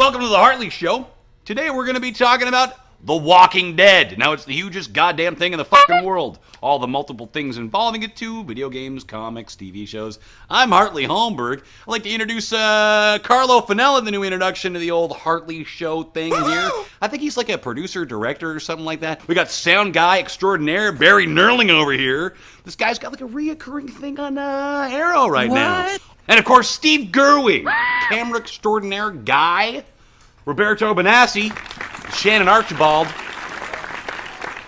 welcome to the Hartley Show. Today we're going to be talking about The Walking Dead. Now it's the hugest goddamn thing in the fucking world. All the multiple things involving it too, video games, comics, TV shows. I'm Hartley Holmberg. I'd like to introduce Carlo Finella, the new introduction to the old Hartley Show thing here. I think he's like a producer, director, or something like that. We got sound guy extraordinaire, Barry Nerling over here. This guy's got like a reoccurring thing on Arrow right now. And of course, Steve Gerwig, camera extraordinaire guy. Roberto Benassi, Shannon Archibald,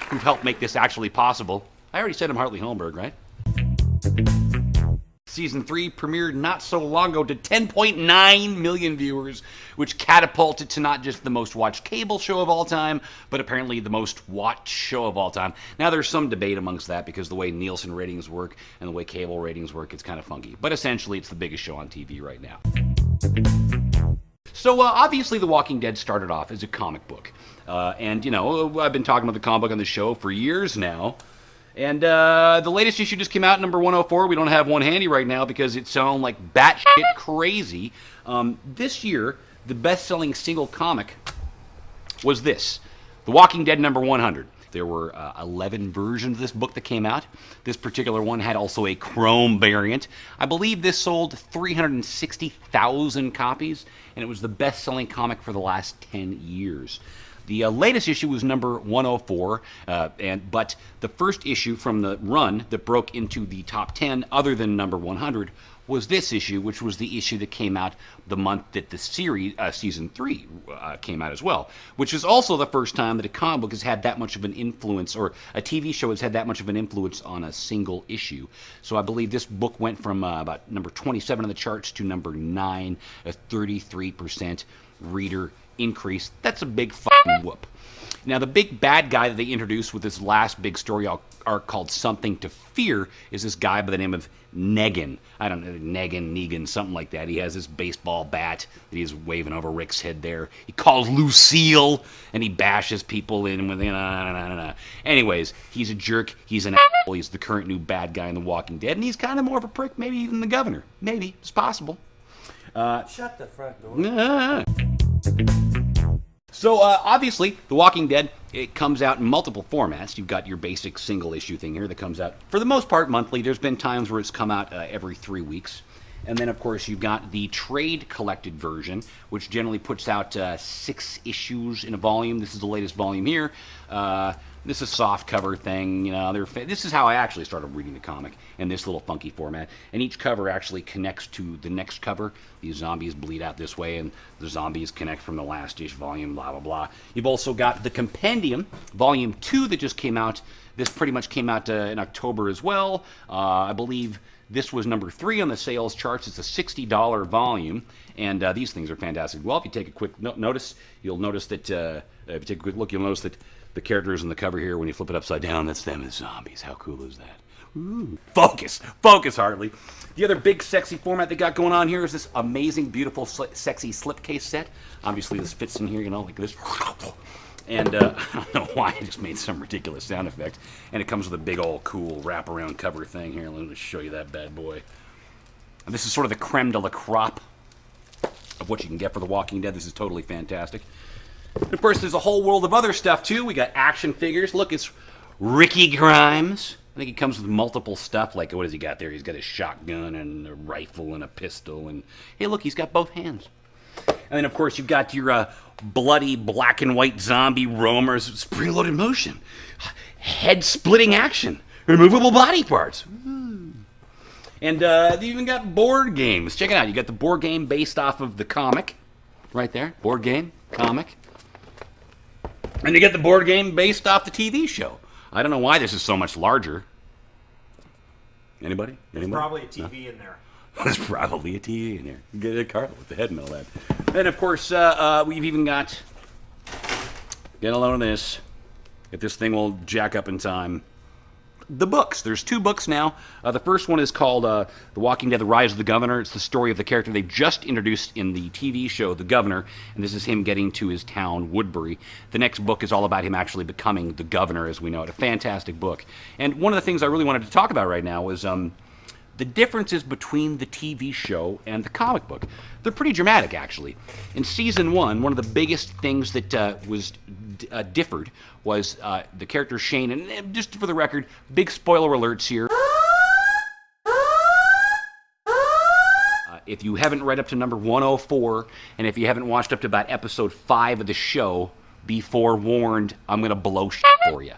who've helped make this actually possible. I already said I'm Hartley Holmberg, right? Season 3 premiered not so long ago to 10.9 million viewers, which catapulted to not just the most watched cable show of all time, but apparently the most watched show of all time. Now there's some debate amongst that because the way Nielsen ratings work and the way cable ratings work, it's kind of funky. But essentially it's the biggest show on TV right now. So obviously The Walking Dead started off as a comic book. And, you know, I've been talking about the comic book on the show for years now. And the latest issue just came out, number 104. We don't have one handy right now because it sounds like batshit crazy. This year, the best-selling single comic was this, The Walking Dead number 100. There were 11 versions of this book that came out. This particular one had also a Chrome variant. I believe this sold 360,000 copies, and it was the best-selling comic for the last 10 years. The latest issue was number 104, but the first issue from the run that broke into the top 10, other than number 100, was this issue, which was the issue that came out the month that the series, season 3, came out as well, which is also the first time that a comic book has had that much of an influence, or a TV show has had that much of an influence on a single issue. So I believe this book went from about number 27 on the charts to number 9, a 33% reader increase. That's a big fucking whoop. Now, the big bad guy that they introduced with this last big story arc called Something to Fear is this guy by the name of Negan. I don't know, Negan, something like that. He has this baseball bat that he's waving over Rick's head there. He calls Lucille, and he bashes people in with... Anyways, he's a jerk. He's an asshole. He's the current new bad guy in The Walking Dead, and he's kind of more of a prick, maybe even the governor. Maybe. It's possible. Shut the front door. So, obviously, The Walking Dead, it comes out in multiple formats. You've got your basic single-issue thing here that comes out, for the most part, monthly. There's been times where it's come out every 3 weeks. And then, of course, you've got the trade-collected version, which generally puts out 6 issues in a volume. This is the latest volume here. This is a soft cover thing, you know. This is how I actually started reading the comic, in this little funky format. And each cover actually connects to the next cover. These zombies bleed out this way, and the zombies connect from the last-ish volume, blah, blah, blah. You've also got the Compendium, Volume 2, that just came out. This pretty much came out in October as well. I believe this was number 3 on the sales charts. It's a $60 volume, and these things are fantastic. Well, if you take a quick notice, you'll notice that, if you take a quick look, you'll notice that the characters on the cover here, when you flip it upside down, that's them as zombies. How cool is that? Ooh. Focus, Hartley. The other big sexy format they got going on here is this amazing, beautiful, sexy slipcase set. Obviously, this fits in here, you know, like this. And I don't know why, I just made some ridiculous sound effect. And it comes with a big old cool wraparound cover thing here. Let me show you that bad boy. And this is sort of the creme de la crop of what you can get for The Walking Dead. This is totally fantastic. And of course, there's a whole world of other stuff, too. We got action figures. Look, it's Ricky Grimes. I think he comes with multiple stuff. Like, what has he got there? He's got a shotgun and a rifle and a pistol. And, hey, look, he's got both hands. And then, of course, you've got your bloody black and white zombie roamers. Spring-loaded motion. Head-splitting action. Removable body parts. Ooh. And they even got board games. Check it out. You got the board game based off of the comic. Right there. Board game, comic. And you get the board game based off the TV show. I don't know why this is so much larger. Anybody? There's probably a TV in there. There's probably a TV in there. Get a Carl with the head and all that. Then, of course, we've even got... Get a load of this. If this thing will jack up in time. The books. There's 2 books now. The first one is called The Walking Dead, The Rise of the Governor. It's the story of the character they just introduced in the TV show, The Governor, and this is him getting to his town, Woodbury. The next book is all about him actually becoming the governor, as we know it. A fantastic book. And one of the things I really wanted to talk about right now was the differences between the TV show and the comic book. They're pretty dramatic, actually. In season 1, one of the biggest things that differed was the character Shane, and just for the record, big spoiler alerts here. If you haven't read up to number 104, and if you haven't watched up to about episode 5 of the show, be forewarned, I'm going to blow shit for you.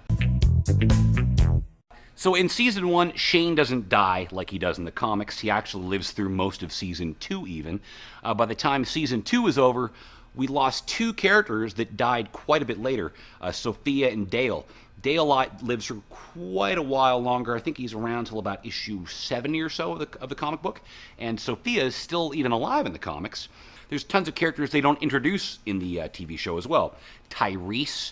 So in season 1, Shane doesn't die like he does in the comics. He actually lives through most of season 2 even. By the time season 2 is over, we lost 2 characters that died quite a bit later, Sophia and Dale. Dale lives for quite a while longer. I think he's around till about issue 70 or so of the comic book. And Sophia is still even alive in the comics. There's tons of characters they don't introduce in the TV show as well. Tyrese,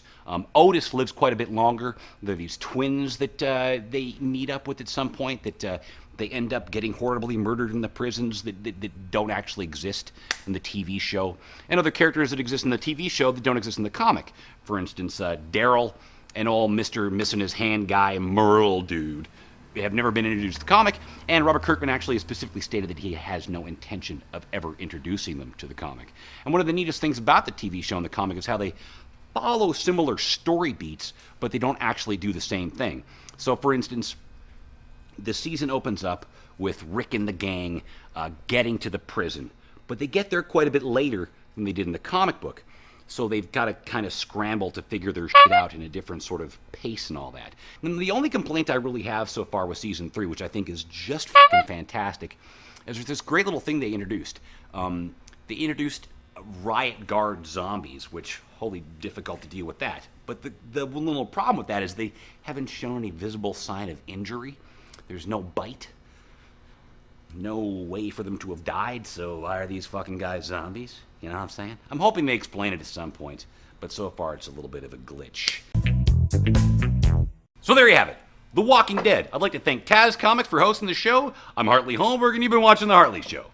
Otis lives quite a bit longer. There are these twins that they meet up with at some point that they end up getting horribly murdered in the prisons that don't actually exist in the TV show. And other characters that exist in the TV show that don't exist in the comic. For instance, Daryl and old Mr. Missing His Hand guy, Merle dude, have never been introduced to the comic, and Robert Kirkman actually has specifically stated that he has no intention of ever introducing them to the comic. And one of the neatest things about the TV show and the comic is how they follow similar story beats, but they don't actually do the same thing. So, for instance, the season opens up with Rick and the gang getting to the prison, but they get there quite a bit later than they did in the comic book. So they've got to kind of scramble to figure their shit out in a different sort of pace and all that. And the only complaint I really have so far with season 3, which I think is just fucking fantastic, is there's this great little thing they introduced. They introduced riot guard zombies, which, holy difficult to deal with that. But the one little problem with that is they haven't shown any visible sign of injury. There's no bite. No way for them to have died, so why are these fucking guys zombies? You know what I'm saying? I'm hoping they explain it at some point, but so far it's a little bit of a glitch. So there you have it. The Walking Dead. I'd like to thank Taz Comics for hosting the show. I'm Hartley Holmberg, and you've been watching The Hartley Show.